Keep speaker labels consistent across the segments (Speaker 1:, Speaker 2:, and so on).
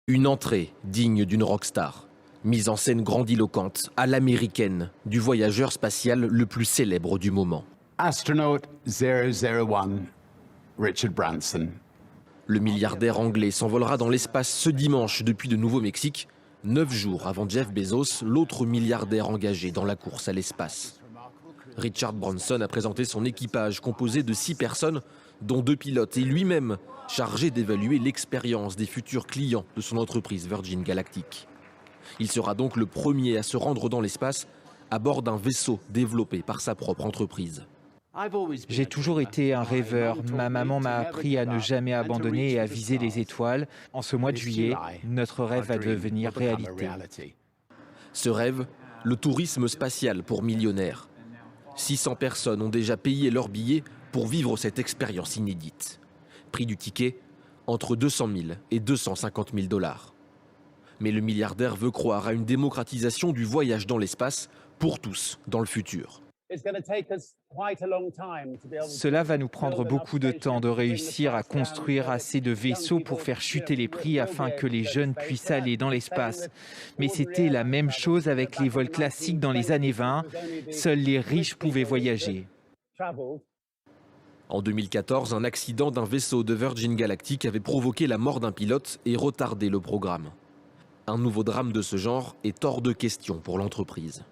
Speaker 1: Une entrée digne d'une rockstar. Mise en scène grandiloquente, à l'américaine, du voyageur spatial le plus célèbre du moment.
Speaker 2: Astronaut 001, Richard Branson.
Speaker 1: Le milliardaire anglais s'envolera dans l'espace ce dimanche depuis le Nouveau-Mexique, 9 jours avant Jeff Bezos, l'autre milliardaire engagé dans la course à l'espace. Richard Branson a présenté son équipage composé de 6 personnes, dont 2 pilotes, et lui-même chargé d'évaluer l'expérience des futurs clients de son entreprise Virgin Galactic. Il sera donc le premier à se rendre dans l'espace à bord d'un vaisseau développé par sa propre entreprise.
Speaker 3: J'ai toujours été un rêveur. Ma maman m'a appris à ne jamais abandonner et à viser les étoiles. En ce mois de juillet, notre rêve va devenir réalité.
Speaker 1: Ce rêve, le tourisme spatial pour millionnaires. 600 personnes ont déjà payé leur billet pour vivre cette expérience inédite. Prix du ticket, entre 200 000 et 250 000 $. Mais le milliardaire veut croire à une démocratisation du voyage dans l'espace pour tous dans le futur.
Speaker 3: Cela va nous prendre beaucoup de temps de réussir à construire assez de vaisseaux pour faire chuter les prix afin que les jeunes puissent aller dans l'espace. Mais c'était la même chose avec les vols classiques dans les années 20. Seuls les riches pouvaient voyager.
Speaker 1: En 2014, un accident d'un vaisseau de Virgin Galactic avait provoqué la mort d'un pilote et retardé le programme. Un nouveau drame de ce genre est hors de question pour l'entreprise.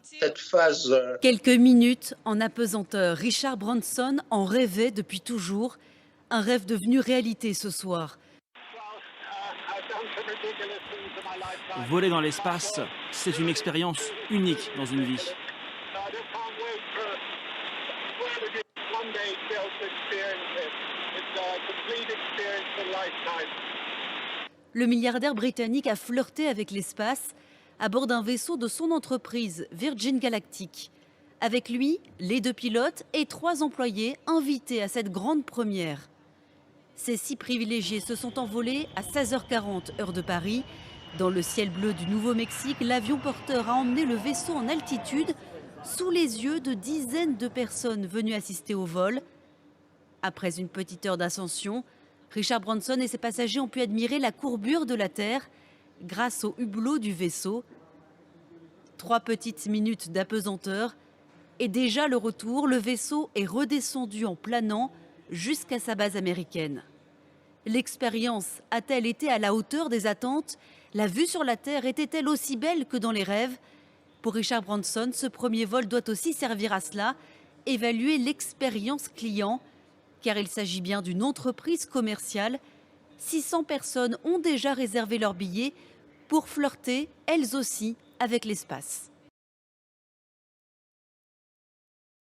Speaker 4: Cette phase...
Speaker 5: Quelques minutes en apesanteur. Richard Branson en rêvait depuis toujours. Un rêve devenu réalité ce soir.
Speaker 6: Voler dans l'espace, c'est une expérience unique dans une vie.
Speaker 5: Le milliardaire britannique a flirté avec l'espace à bord d'un vaisseau de son entreprise Virgin Galactic. Avec lui, les 2 pilotes et 3 employés invités à cette grande première. Ces 6 privilégiés se sont envolés à 16h40 heure de Paris. Dans le ciel bleu du Nouveau-Mexique, l'avion porteur a emmené le vaisseau en altitude sous les yeux de dizaines de personnes venues assister au vol. Après une petite heure d'ascension, Richard Branson et ses passagers ont pu admirer la courbure de la Terre grâce au hublot du vaisseau. 3 petites minutes d'apesanteur et déjà le retour, le vaisseau est redescendu en planant jusqu'à sa base américaine. L'expérience a-t-elle été à la hauteur des attentes? La vue sur la Terre était-elle aussi belle que dans les rêves? Pour Richard Branson, ce premier vol doit aussi servir à cela, évaluer l'expérience client, car il s'agit bien d'une entreprise commerciale. 600 personnes ont déjà réservé leur billet pour flirter, elles aussi, avec l'espace.